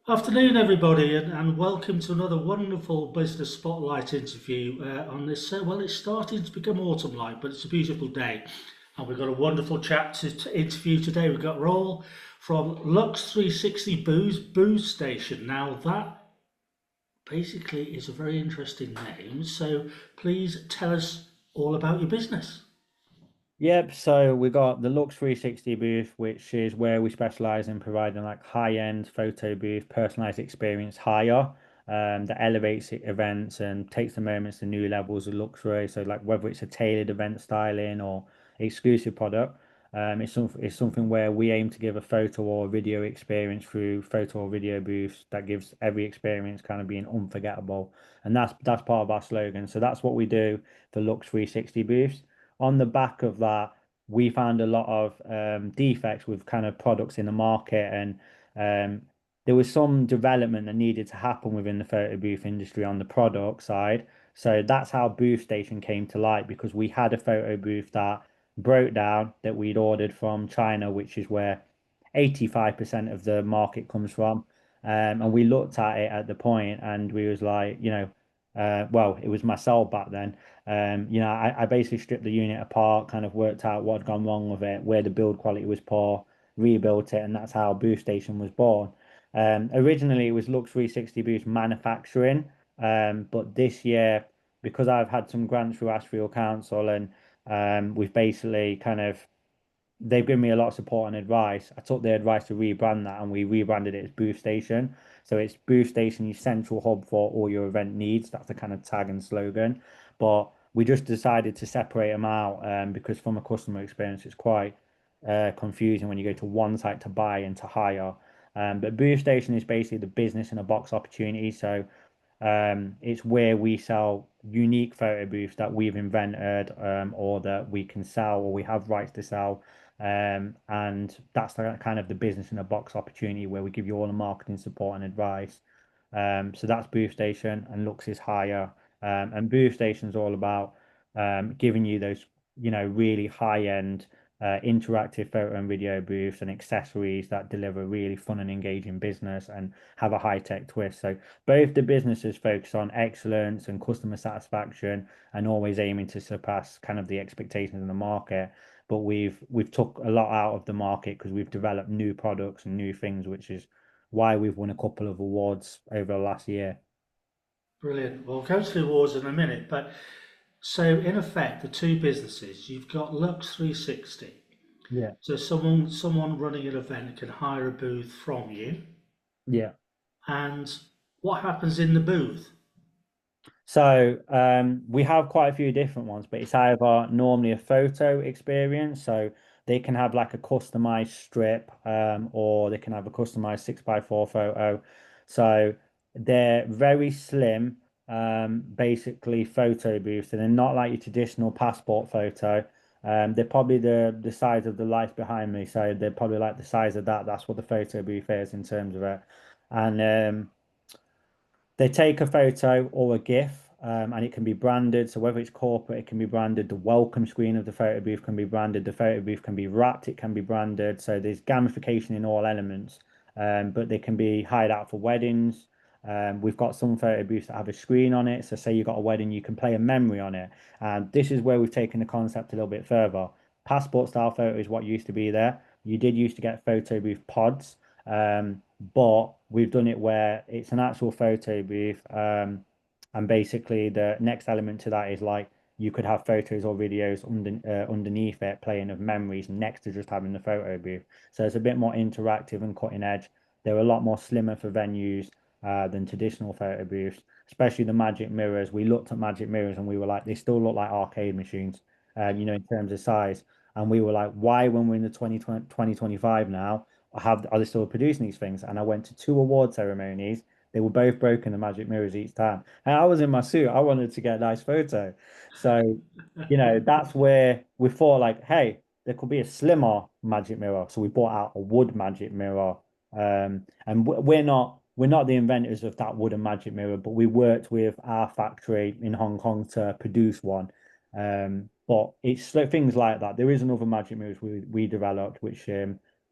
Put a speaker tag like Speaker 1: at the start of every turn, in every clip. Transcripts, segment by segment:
Speaker 1: Afternoon, everybody, and welcome to another wonderful Business Spotlight interview on this. Well, it's starting to become autumn like, but it's a beautiful day. And we've got a wonderful chap to interview today. We've got Raul from Lux 360 Boothstation. Now, that basically is a very interesting name. So please tell us all about your business.
Speaker 2: Yep, so we got the Lux 360 booth, which is where we specialize in providing like high-end photo booth, personalized experience hire, that elevates events and takes the moments to new levels of luxury. So like whether it's a tailored event styling or exclusive product, it's something where we aim to give a photo or video experience through photo or video booths that gives every experience kind of being unforgettable. And that's part of our slogan. So that's what we do for Lux 360 booths. On the back of that, we found a lot of defects with kind of products in the market, and um, there was some development that needed to happen within the photo booth industry on the product side. So that's how Boothstation came to light because we had a photo booth that broke down that we'd ordered from China, which is where 85% of the market comes from. And we looked at it at the point and we was like, well, it was myself back then. I basically stripped the unit apart, kind of worked out what had gone wrong with it, where the build quality was poor, rebuilt it, and that's how Boost Station was born. Originally, it was Lux 360 Boost manufacturing, but this year, because I've had some grants through Ashfield Council and we've basically kind of they've given me a lot of support and advice. I took their advice to rebrand that and we rebranded it as Booth Station. So it's Booth Station, your central hub for all your event needs. That's the kind of tag and slogan. But we just decided to separate them out because from a customer experience, it's quite confusing when you go to one site to buy and to hire. But Booth Station is basically the business in a box opportunity. So it's where we sell unique photo booths that we've invented or that we can sell or we have rights to sell. And that's the kind of the business in a box opportunity where we give you all the marketing support and advice. So that's Booth Station and Lux is higher. And Booth Station is all about giving you those, really high end interactive photo and video booths and accessories that deliver really fun and engaging business and have a high tech twist. So both the businesses focus on excellence and customer satisfaction and always aiming to surpass kind of the expectations in the market. But we've took a lot out of the market because we've developed new products and new things, which is why we've won a couple of awards over the last year.
Speaker 1: Brilliant. We'll go to the awards in a minute, but so in effect, the two businesses, you've got Lux 360.
Speaker 2: Yeah.
Speaker 1: So someone running an event can hire a booth from you,
Speaker 2: Yeah.
Speaker 1: and what happens in the booth?
Speaker 2: So we have quite a few different ones, but it's either normally a photo experience. So they can have like a customized strip, or they can have a customized 6x4 photo. So they're very slim, basically photo booths, and they're not like your traditional passport photo. They're probably the size of the life behind me. So they're probably like the size of that. That's what the photo booth is in terms of it. And they take a photo or a GIF, and it can be branded. So whether it's corporate, it can be branded. The welcome screen of the photo booth can be branded. The photo booth can be wrapped. It can be branded. So there's gamification in all elements. But they can be hired out for weddings. We've got some photo booths that have a screen on it. So say you've got a wedding, you can play a memory on it. And this is where we've taken the concept a little bit further. Passport style photo is what used to be there. You did used to get photo booth pods. But we've done it where it's an actual photo booth. And basically, the next element to that is like you could have photos or videos underneath it playing of memories next to just having the photo booth. So it's a bit more interactive and cutting edge. They're a lot more slimmer for venues than traditional photo booths, especially the magic mirrors. We looked at magic mirrors and we were like, they still look like arcade machines, in terms of size. And we were like, why, when we're in the 2025 now, are they still producing these things? And I went to two award ceremonies. They were both broken, the magic mirrors each time. And I was in my suit. I wanted to get a nice photo. So, that's where we thought like, hey, there could be a slimmer magic mirror. So we bought out a wood magic mirror. And we're not the inventors of that wooden magic mirror, but we worked with our factory in Hong Kong to produce one. But it's things like that. There is another magic mirror we developed, which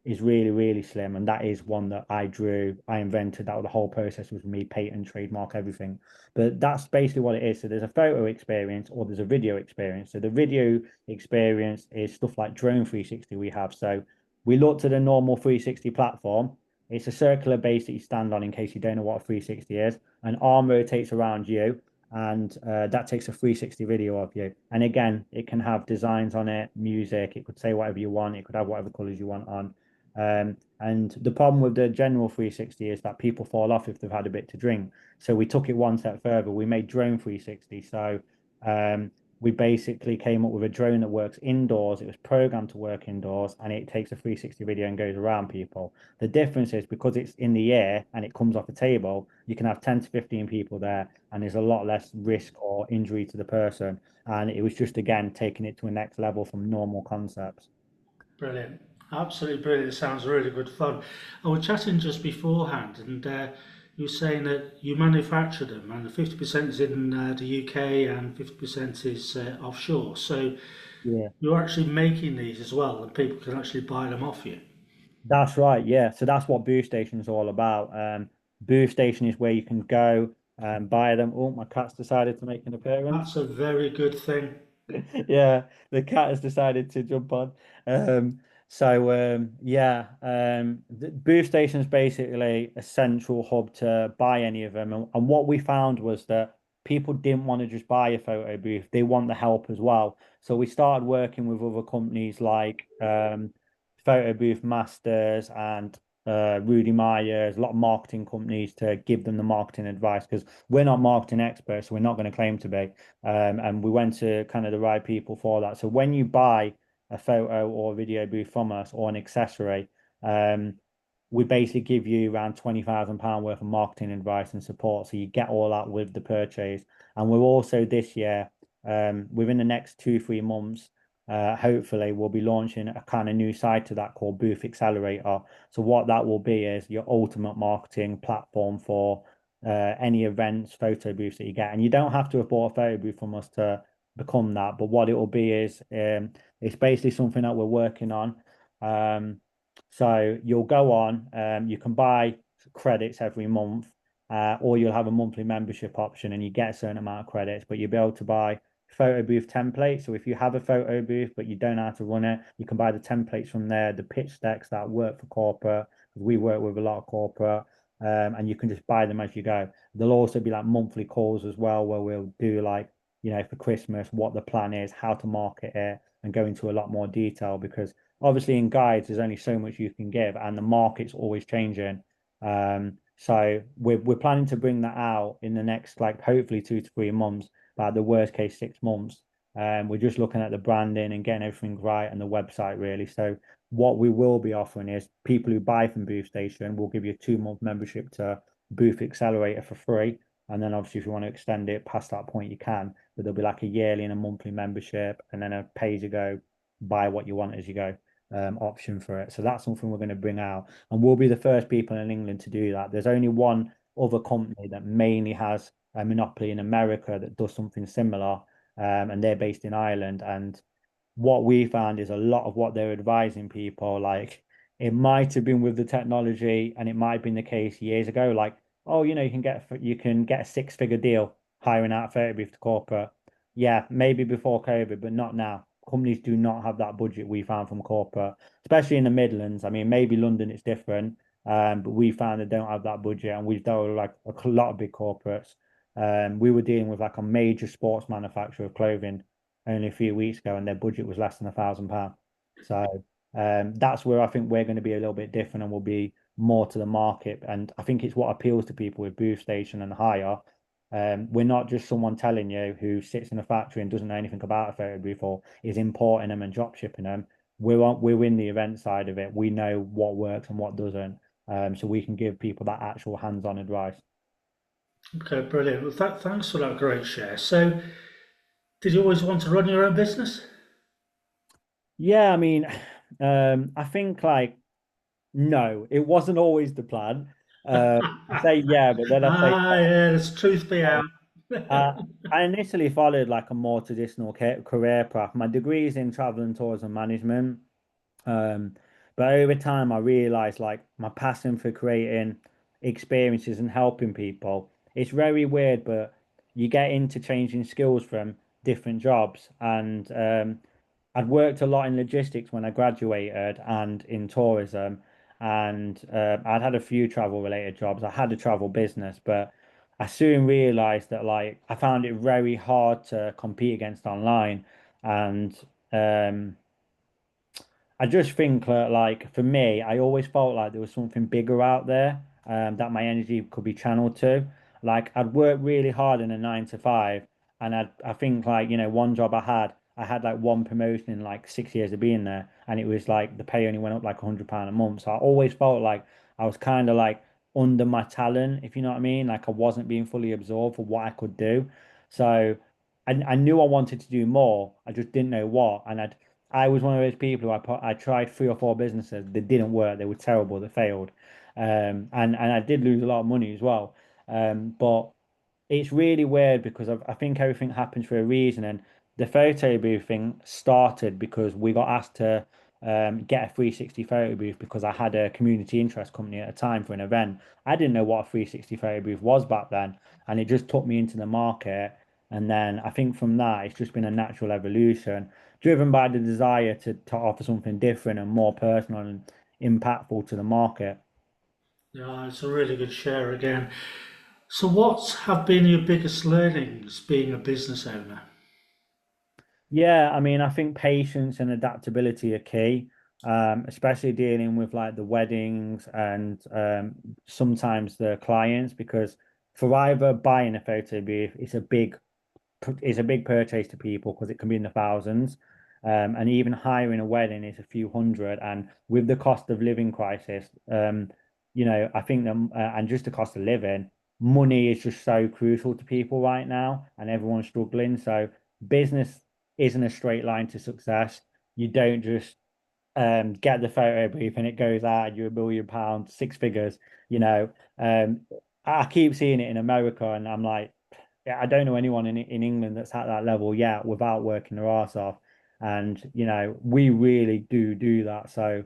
Speaker 2: is really, really slim. And that is one that I drew, I invented. That was the whole process was me, patent, trademark, everything. But that's basically what it is. So there's a photo experience or there's a video experience. So the video experience is stuff like Drone 360 we have. So we looked at a normal 360 platform. It's a circular base that you stand on in case you don't know what a 360 is. An arm rotates around you and that takes a 360 video of you. And again, it can have designs on it, music, it could say whatever you want, it could have whatever colors you want on. And the problem with the general 360 is that people fall off if they've had a bit to drink. So we took it one step further. We made drone 360. So um, we basically came up with a drone that works indoors. It was programmed to work indoors and it takes a 360 video and goes around people. The difference is because it's in the air and it comes off a table, you can have 10 to 15 people there and there's a lot less risk or injury to the person. And it was just, again, taking it to a next level from normal concepts.
Speaker 1: Brilliant. Absolutely brilliant. It sounds really good fun. I was chatting just beforehand, and you were saying that you manufacture them, and the 50% is in the UK and 50% is offshore. So
Speaker 2: Yeah.
Speaker 1: you're actually making these as well, and people can actually buy them off you.
Speaker 2: That's right, yeah. So that's what Boothstation is all about. Boothstation is where you can go and buy them. Oh, my cat's decided to make an appearance.
Speaker 1: That's a very good thing.
Speaker 2: Yeah, the cat has decided to jump on. Yeah, the booth station is basically a central hub to buy any of them. And what we found was that people didn't want to just buy a photo booth, they want the help as well. So we started working with other companies like Photo Booth Masters and Rudy Myers, a lot of marketing companies to give them the marketing advice because we're not marketing experts, so we're not going to claim to be. And we went to kind of the right people for that. So when you buy a photo or video booth from us or an accessory, um, we basically give you around £20,000 worth of marketing advice and support. So you get all that with the purchase. And we're also this year, within the next 2, 3 months, hopefully we'll be launching a kind of new side to that called Booth Accelerator. So what that will be is your ultimate marketing platform for any events, photo booths that you get. And you don't have to have bought a photo booth from us to become that. But what it will be is it's basically something that we're working on. Um, so you'll go on, you can buy credits every month, or you'll have a monthly membership option and you get a certain amount of credits, but you'll be able to buy photo booth templates. So if you have a photo booth but you don't know how to run it, you can buy the templates from there, the pitch decks that work for corporate, because we work with a lot of corporate, and you can just buy them as you go. There'll also be like monthly calls as well, where we'll do like, for Christmas, what the plan is, how to market it, and go into a lot more detail because obviously in guides there's only so much you can give and the market's always changing. So we're planning to bring that out in the next like hopefully 2 to 3 months, but the worst case 6 months. We're just looking at the branding and getting everything right and the website really. So what we will be offering is people who buy from Booth Station will give you a 2 month membership to Booth Accelerator for free. And then obviously if you want to extend it past that point, you can, but there'll be like a yearly and a monthly membership and then a pay as you go, buy what you want as you go option for it. So that's something we're going to bring out. And we'll be the first people in England to do that. There's only one other company that mainly has a monopoly in America that does something similar. And they're based in Ireland. And what we found is a lot of what they're advising people, like it might have been with the technology and it might have been the case years ago, like, oh, you can get a 6-figure deal hiring out a photo booth to corporate. Yeah, maybe before COVID, but not now. Companies do not have that budget we found from corporate, especially in the Midlands. I mean, maybe London it's different, but we found they don't have that budget, and we've dealt with like a lot of big corporates. We were dealing with like a major sports manufacturer of clothing only a few weeks ago, and their budget was less than £1,000. So that's where I think we're going to be a little bit different, and we'll be more to the market. And I think it's what appeals to people with Booth Station and Hire. We're not just someone telling you who sits in a factory and doesn't know anything about a photo booth or is importing them and drop shipping them. We're in the event side of it. We know what works and what doesn't, so we can give people that actual hands-on advice.
Speaker 1: Okay, brilliant. Well, thanks for that great share. So, did you always want to run your own business?
Speaker 2: Yeah, I mean, I think like no, it wasn't always the plan. I say yeah, but then I say
Speaker 1: Ah, yeah, there's truth be
Speaker 2: no.
Speaker 1: out.
Speaker 2: Uh, I initially followed like a more traditional career path. My degree is in travel and tourism management. Um, But over time, I realized like my passion for creating experiences and helping people. It's very weird, but you get into changing skills from different jobs. And I'd worked a lot in logistics when I graduated and in tourism. And I'd had a few travel related jobs. I had a travel business, but I soon realized that like I found it very hard to compete against online. And um, I just think that, like, for me, I always felt like there was something bigger out there that my energy could be channeled to. Like, I'd work really hard in a 9 to 5, and I think, like, one job I had like one promotion in like 6 years of being there, and it was like the pay only went up like £100 a month. So I always felt like I was kind of like under my talent, if you know what I mean. Like, I wasn't being fully absorbed for what I could do. So I knew I wanted to do more. I just didn't know what, and I was one of those people who I tried 3 or 4 businesses that didn't work. They were terrible. They failed, and I did lose a lot of money as well. But it's really weird because I think everything happens for a reason. And the photo booth thing started because we got asked to get a 360 photo booth because I had a community interest company at a time for an event. I didn't know what a 360 photo booth was back then, and it just took me into the market. And then I think from that, it's just been a natural evolution, driven by the desire to offer something different and more personal and impactful to the market.
Speaker 1: Yeah, it's a really good share again. So, what have been your biggest learnings being a business owner?
Speaker 2: Yeah, I mean, I think patience and adaptability are key, especially dealing with like the weddings and sometimes the clients, because for either buying a photo booth, it's a big purchase to people because it can be in the thousands. And even hiring a wedding is a few hundred. And with the cost of living crisis, I think that, and just the cost of living, money is just so crucial to people right now, and everyone's struggling. So business isn't a straight line to success. You don't just get the photo brief and it goes out and you're £1 million, 6 figures, you know. Um, I keep seeing it in America and I'm like, yeah, I don't know anyone in England that's at that level yet without working their arse off. And, we really do that. So,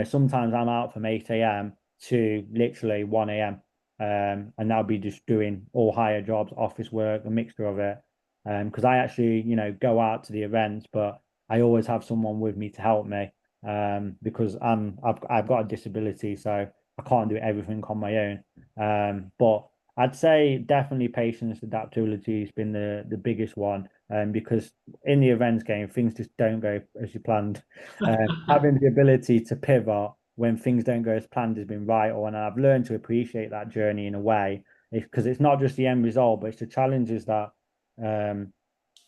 Speaker 2: sometimes I'm out from 8 a.m. to literally 1 a.m. And that'll be just doing all higher jobs, office work, a mixture of it. Because I actually, go out to the events, but I always have someone with me to help me because I've got a disability, so I can't do everything on my own. But I'd say definitely patience, adaptability has been the biggest one. Because in the events game, things just don't go as you planned. Having the ability to pivot when things don't go as planned has been vital, and I've learned to appreciate that journey in a way. Because it's not just the end result, but it's the challenges that um,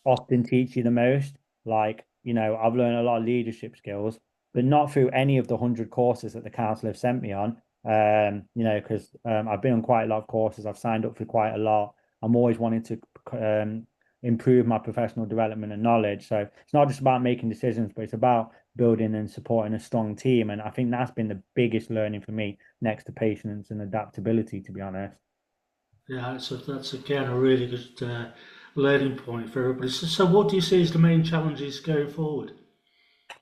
Speaker 2: often teach you the most. Like, I've learned a lot of leadership skills, but not through any of the 100 courses that the council have sent me on. Because I've been on quite a lot of courses, I've signed up for quite a lot. I'm always wanting to improve my professional development and knowledge. So it's not just about making decisions, but it's about building and supporting a strong team. And I think that's been the biggest learning for me, next to patience and adaptability, to be honest.
Speaker 1: Yeah, so that's again a really good learning point for everybody. So, what do you see as the main challenges going forward?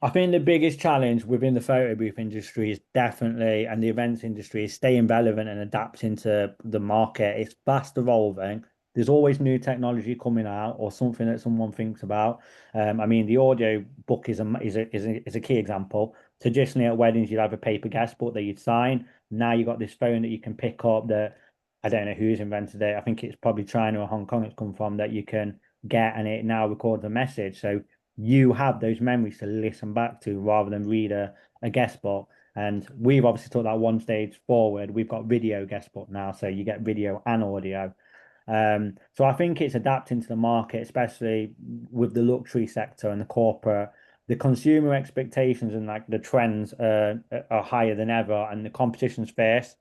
Speaker 2: I think the biggest challenge within the photo booth industry is definitely, and the events industry, is staying relevant and adapting to the market. It's fast evolving. There's always new technology coming out or something that someone thinks about. I mean, the audio book is a key example. Traditionally at weddings, you'd have a paper guest book that you'd sign. Now you've got this phone that you can pick up that I don't know who's invented it. I think it's probably China or Hong Kong it's come from, that you can get, and it now records a message. So you have those memories to listen back to rather than read a guest book. And we've obviously took that one stage forward. We've got video guest book now, so you get video and audio. So I think it's adapting to the market, especially with the luxury sector and the corporate. The consumer expectations and like the trends are higher than ever, and the competition's fierce.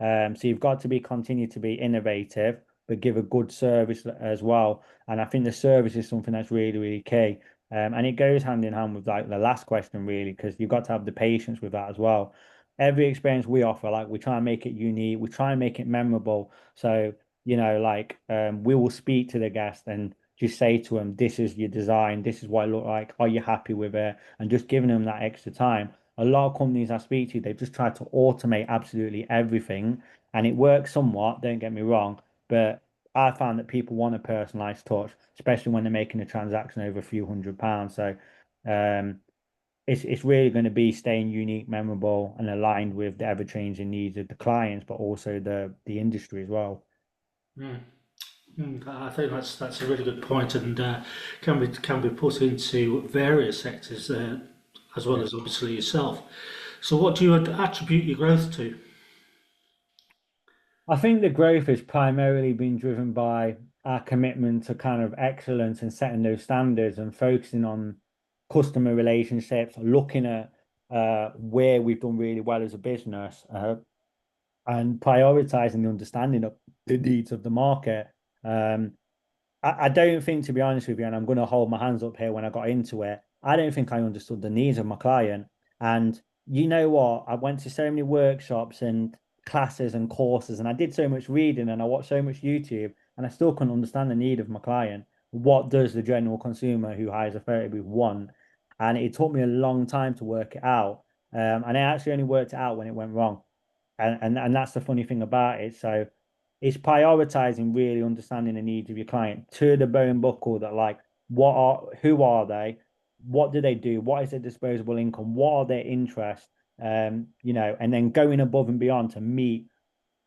Speaker 2: So you've got to be continue to be innovative, but give a good service as well. And I think the service is something that's really key. And it goes hand in hand with like the last question, really, because you've got to have the patience with that as well. Every experience we offer, like we try and make it unique, we try and make it memorable. So, we will speak to the guest and just say to them, this is your design, this is what it look like. Are you happy with it? And just giving them that extra time. a lot of companies I speak to, they've just tried to automate absolutely everything, and it works somewhat, don't get me wrong, but I found that people want a personalized touch, especially when they're making a transaction over a few £100s. So um, it's really going to be staying unique, memorable, and aligned with the ever-changing needs of the clients, but also the industry as well.
Speaker 1: Mm. I think that's a really good point, and can be put into various sectors as well
Speaker 2: Yeah.
Speaker 1: as obviously yourself. So, what do you attribute your growth to?
Speaker 2: I think the growth has primarily been driven by our commitment to kind of excellence and setting those standards and focusing on customer relationships, looking at where we've done really well as a business, and prioritizing the understanding of the needs of the market. Um, I don't think, to be honest with you, and I'm going to hold my hands up here when I got into it, I don't think I understood the needs of my client. And you know what? I went to so many workshops and classes and courses, and I did so much reading and I watched so much YouTube, and I still couldn't understand the need of my client. What does the general consumer who hires a photo booth want? And it took me a long time to work it out. And I actually only worked it out when it went wrong, and that's the funny thing about it. So it's prioritizing really understanding the needs of your client to the bone buckle, that like who are they, what do they do, what is their disposable income, what are their interests, and then going above and beyond to meet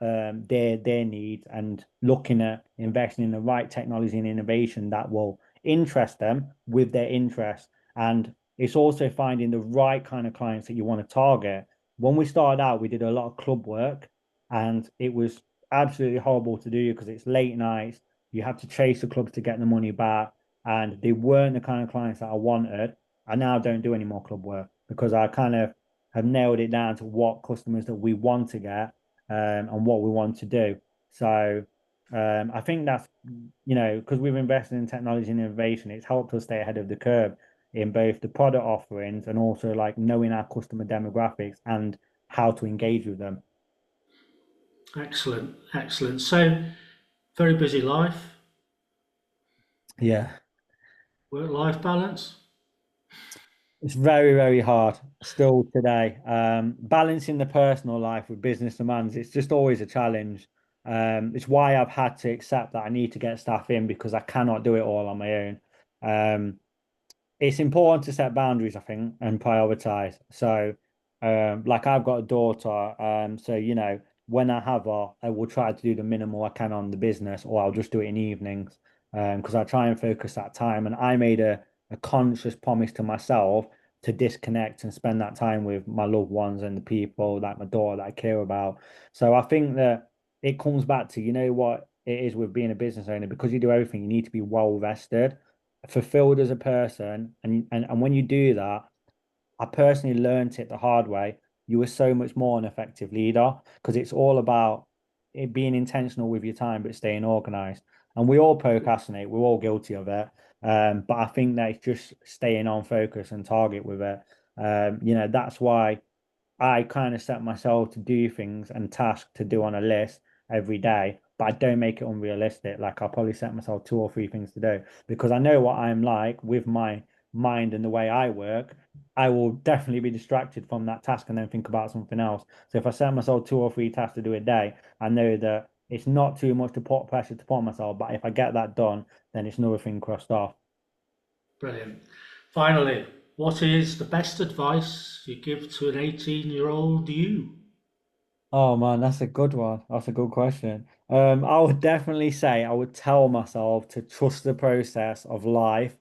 Speaker 2: their needs, and looking at investing in the right technology and innovation that will interest them with their interests. And it's also finding the right kind of clients that you want to target. When we started out, we did a lot of club work, and it was absolutely horrible to do because it's late nights. You have to chase the clubs to get the money back, and they weren't the kind of clients that I wanted. I now don't do any more club work because I kind of have nailed it down to what customers that we want to get, and what we want to do. So I think that's, because we've invested in technology and innovation, it's helped us stay ahead of the curve in both the product offerings and also like knowing our customer demographics and how to engage with them.
Speaker 1: Excellent, excellent. So, very busy life,
Speaker 2: Yeah.
Speaker 1: work-life balance.
Speaker 2: It's very, very hard still today. Balancing the personal life with business demands, it's just always a challenge. It's why I've had to accept that I need to get staff in because I cannot do it all on my own. Um, it's important to set boundaries, I think, and prioritize. So, like I've got a daughter, so when I have her, I will try to do the minimal I can on the business, or I'll just do it in evenings, because I try and focus that time. And I made a conscious promise to myself to disconnect and spend that time with my loved ones and the people like my daughter that I care about. So I think that it comes back to, what it is with being a business owner, because you do everything, you need to be well rested, fulfilled as a person, and when you do that, I personally learned it the hard way. You were so much more an effective leader because it's all about it being intentional with your time but staying organized. And we all procrastinate, we're all guilty of it. But I think that it's just staying on focus and target with it. That's why I kind of set myself to do things and tasks to do on a list every day, but I don't make it unrealistic. Like I'll probably set myself two or three things to do because I know what I'm like with my mind and the way I work. I will definitely be distracted from that task and then think about something else. So if I set myself two or three tasks to do a day, I know that it's not too much to put pressure to put on myself, but if I get that done, then it's another thing crossed off.
Speaker 1: Brilliant. Finally, what is the best advice you give to an 18-year-old you?
Speaker 2: Oh man, that's a good one. That's a good question. I would definitely say I would tell myself to trust the process of life.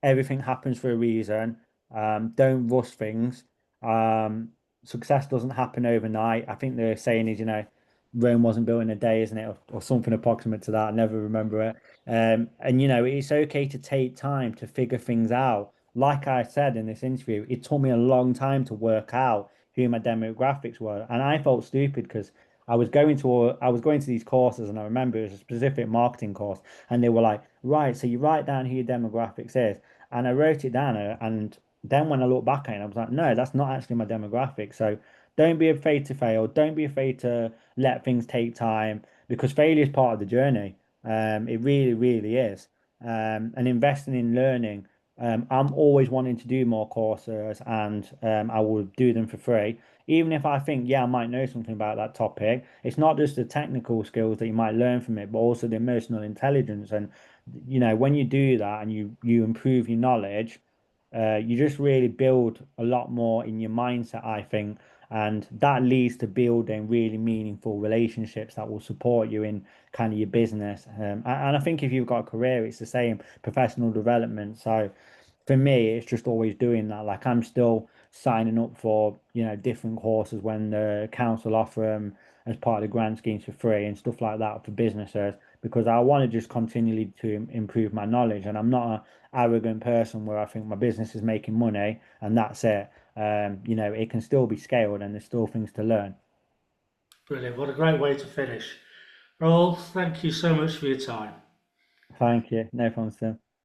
Speaker 2: Everything happens for a reason. Don't rush things. Um, Success doesn't happen overnight. I think the saying is, Rome wasn't built in a day, isn't it? Or something approximate to that. I never remember it. And it's okay to take time to figure things out. Like I said in this interview, it took me a long time to work out who my demographics were. And I felt stupid because I was going to these courses, and I remember it was a specific marketing course, and they were like, right, so you write down who your demographics is. And I wrote it down, and then when I look back at it, I was like, no, that's not actually my demographic. So don't be afraid to fail. Don't be afraid to let things take time, because failure is part of the journey. It really, really is. And investing in learning. I'm always wanting to do more courses, and I will do them for free. Even if I think, yeah, I might know something about that topic, it's not just the technical skills that you might learn from it, but also the emotional intelligence. And when you do that and you improve your knowledge, you just really build a lot more in your mindset, I think, and that leads to building really meaningful relationships that will support you in kind of your business. And I think if you've got a career, it's the same professional development. So for me, it's just always doing that. Like I'm still signing up for, different courses when the council offer them as part of the grant schemes for free and stuff like that for businesses because I want to just continually to improve my knowledge. And I'm not an arrogant person where I think my business is making money and that's it. It can still be scaled and there's still things to learn.
Speaker 1: Brilliant. What a great way to finish. Roll, thank you so much for your time.
Speaker 2: Thank you. No problem, Tim.